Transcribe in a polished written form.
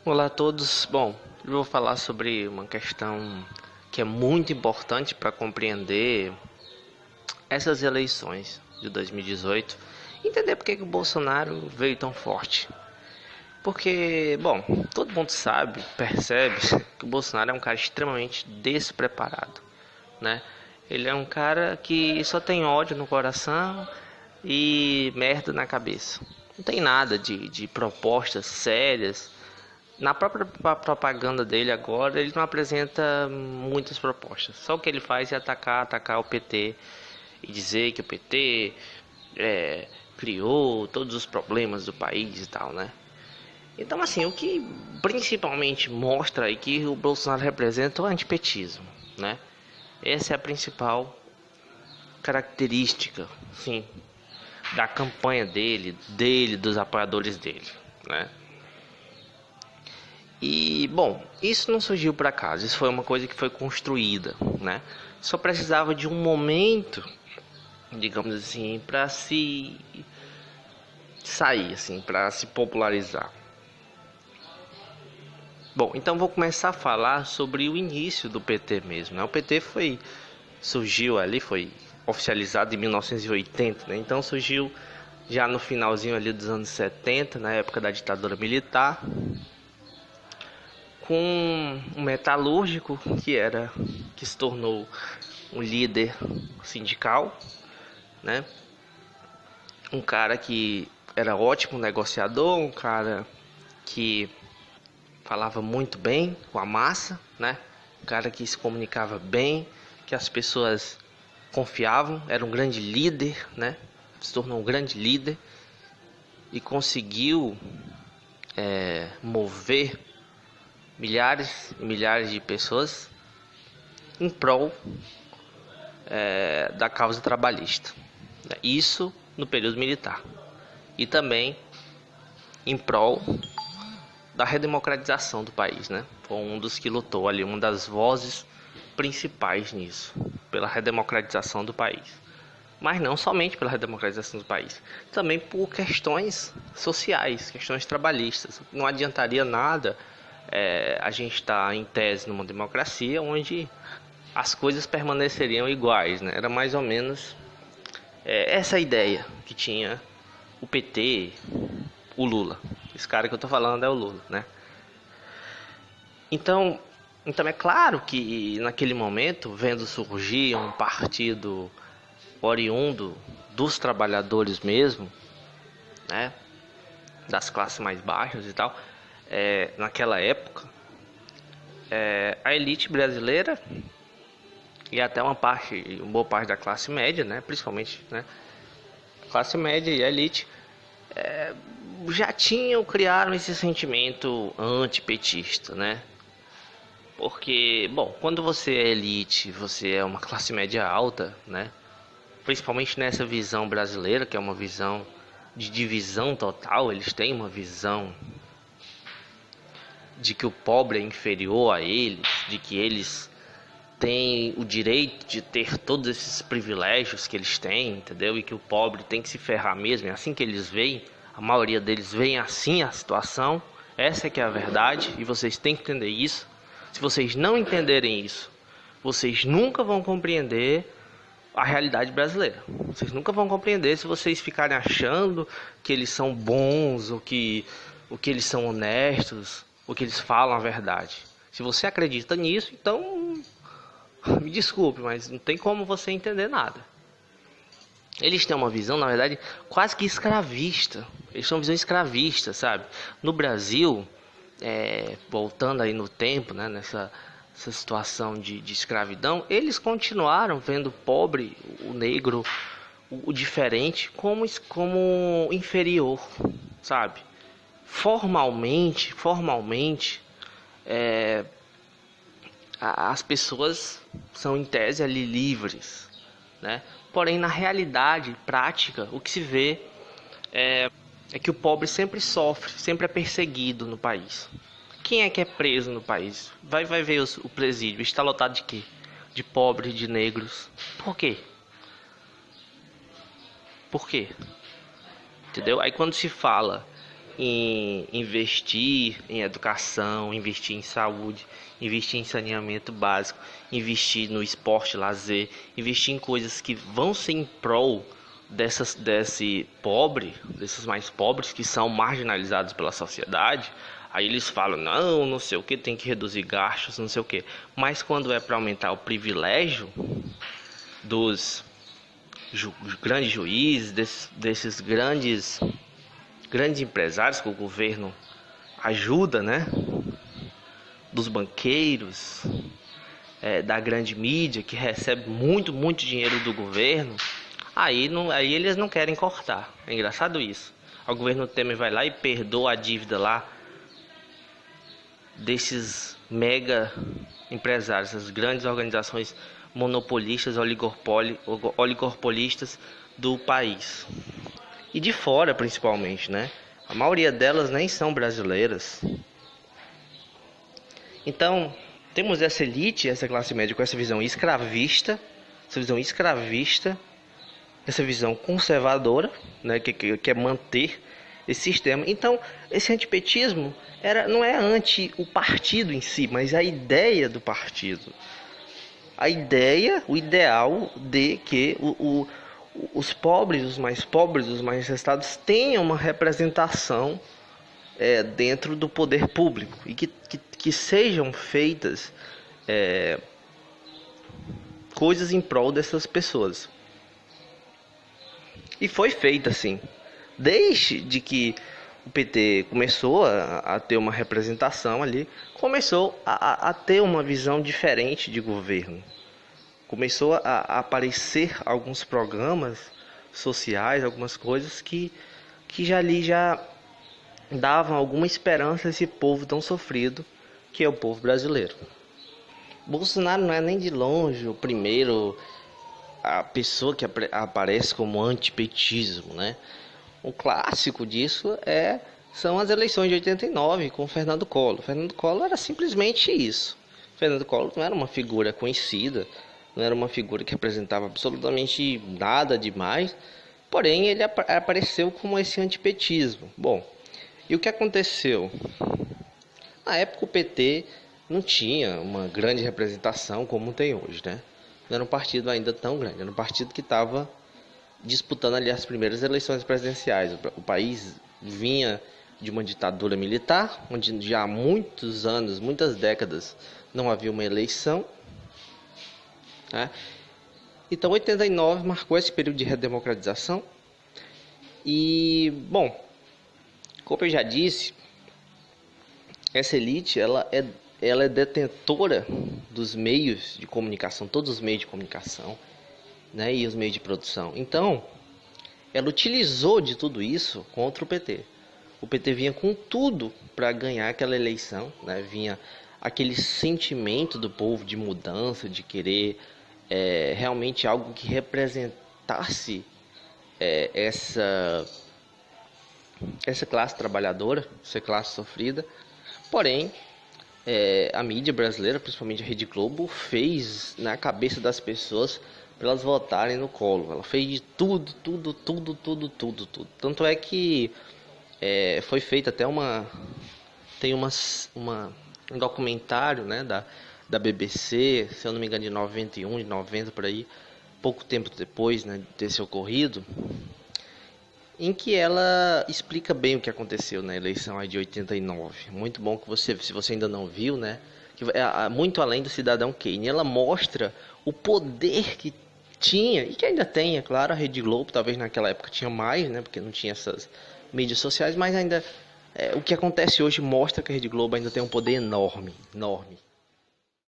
Olá a todos. Bom, eu vou falar sobre uma questão que é muito importante para compreender essas eleições de 2018. Entender por que o Bolsonaro veio tão forte. Porque, bom, todo mundo sabe, percebe que o Bolsonaro é um cara extremamente despreparado, né? Ele é um cara que só tem ódio no coração e merda na cabeça. Não tem nada de propostas sérias. Na própria propaganda dele agora, ele não apresenta muitas propostas. Só o que ele faz é atacar o PT e dizer que o PT criou todos os problemas do país e tal, né? Então, assim, o que principalmente mostra aí que o Bolsonaro representa é o antipetismo, né? Essa é a principal característica, sim, da campanha dele, dos apoiadores dele, né? E, bom, isso não surgiu por acaso, isso foi uma coisa que foi construída, né? Só precisava de um momento, digamos assim, para se sair, assim, para se popularizar. Bom, então vou começar a falar sobre o início do PT mesmo, né? O PT surgiu ali, foi oficializado em 1980, né? Então surgiu já no finalzinho ali dos anos 70, na época da ditadura militar, com um metalúrgico que se tornou um líder sindical, né? Um cara que era ótimo negociador, um cara que falava muito bem com a massa, né? Um cara que se comunicava bem, que as pessoas confiavam, era um grande líder, né? Se tornou um grande líder e conseguiu mover milhares e milhares de pessoas em prol da causa trabalhista. Isso no período militar. E também em prol da redemocratização do país, né? Foi um dos que lutou ali, uma das vozes principais nisso, pela redemocratização do país. Mas não somente pela redemocratização do país, também por questões sociais, questões trabalhistas. Não adiantaria nada a gente estar em tese numa democracia onde as coisas permaneceriam iguais, né? Era mais ou menos essa ideia que tinha o PT, o Lula. Esse cara que eu tô falando é o Lula, né? Então, então é claro que naquele momento, vendo surgir um partido oriundo dos trabalhadores mesmo, né? Das classes mais baixas e tal, naquela época, a elite brasileira e até uma boa parte da classe média, né? Principalmente, né? Classe média e a elite já criaram esse sentimento antipetista, né? Porque, bom, quando você é elite, você é uma classe média alta, né? Principalmente nessa visão brasileira, que é uma visão de divisão total, eles têm uma visão de que o pobre é inferior a eles, de que eles têm o direito de ter todos esses privilégios que eles têm, entendeu? E que o pobre tem que se ferrar mesmo, é assim que eles veem. A maioria deles veem assim a situação. Essa é que é a verdade e vocês têm que entender isso. Se vocês não entenderem isso, vocês nunca vão compreender a realidade brasileira. Vocês nunca vão compreender se vocês ficarem achando que eles são bons ou que eles são honestos, ou que eles falam a verdade. Se você acredita nisso, então me desculpe, mas não tem como você entender nada. Eles têm uma visão, na verdade, quase que escravista. Eles têm uma visão escravista, sabe? No Brasil, voltando aí no tempo, né, essa situação de escravidão, eles continuaram vendo o pobre, o negro, o diferente como inferior, sabe? Formalmente, as pessoas são em tese ali livres, né? Porém, na realidade prática, o que se vê é que o pobre sempre sofre, sempre é perseguido no país. Quem é que é preso no país? Vai ver o presídio, está lotado de quê? De pobres, de negros. Por quê? Por quê? Entendeu? Aí quando se fala em investir em educação, investir em saúde, investir em saneamento básico, investir no esporte, lazer, investir em coisas que vão ser em prol desses mais pobres que são marginalizados pela sociedade. Aí eles falam, não sei o que, tem que reduzir gastos, não sei o que. Mas quando é para aumentar o privilégio dos grandes juízes, desses grandes empresários que o governo ajuda, né? Dos banqueiros, da grande mídia que recebe muito dinheiro do governo, aí eles não querem cortar. É engraçado isso. O governo Temer vai lá e perdoa a dívida lá desses mega empresários, essas grandes organizações monopolistas, oligopolistas do país. E de fora, principalmente, né? A maioria delas nem são brasileiras. Então, temos essa elite, essa classe média com essa visão escravista, essa visão conservadora, né? Que quer manter esse sistema. Então, esse antipetismo não é anti o partido em si, mas a ideia do partido. O ideal de que os pobres, os mais necessitados, tenham uma representação dentro do poder público e que sejam feitas coisas em prol dessas pessoas. E foi feito assim. Desde que o PT começou a ter uma representação ali, começou a ter uma visão diferente de governo. Começou a aparecer alguns programas sociais, algumas coisas que já davam alguma esperança a esse povo tão sofrido que é o povo brasileiro. Bolsonaro não é nem de longe a pessoa que aparece como antipetismo, né? Um clássico disso são as eleições de 89 com Fernando Collor. Fernando Collor era simplesmente isso. Fernando Collor não era uma figura conhecida, não era uma figura que representava absolutamente nada demais, porém ele apareceu como esse antipetismo. Bom, e o que aconteceu? Na época o PT não tinha uma grande representação como tem hoje, né? Não era um partido ainda tão grande, era um partido que estava disputando ali as primeiras eleições presidenciais. O país vinha de uma ditadura militar, onde já há muitos anos, muitas décadas, não havia uma eleição, né? Então 89 marcou esse período de redemocratização. E, bom, como eu já disse, essa elite ela é detentora dos meios de comunicação, todos os meios de comunicação, né, e os meios de produção. Então, ela utilizou de tudo isso contra o PT. O PT vinha com tudo para ganhar aquela eleição, né? Vinha aquele sentimento do povo de mudança, de querer realmente algo que representasse essa classe trabalhadora, essa classe sofrida. Porém, a mídia brasileira, principalmente a Rede Globo, fez na cabeça das pessoas para elas votarem no Collor. Ela fez de tudo. Tanto é que foi feito até tem um documentário, né, da BBC, se eu não me engano, de 91, de 90 por aí, pouco tempo depois, né, desse ocorrido, em que ela explica bem o que aconteceu na eleição aí de 89. Muito bom que se você ainda não viu, né, que é muito além do Cidadão Kane. Ela mostra o poder que tinha, e que ainda tem, é claro, a Rede Globo. Talvez naquela época tinha mais, né, porque não tinha essas mídias sociais, mas ainda o que acontece hoje mostra que a Rede Globo ainda tem um poder enorme.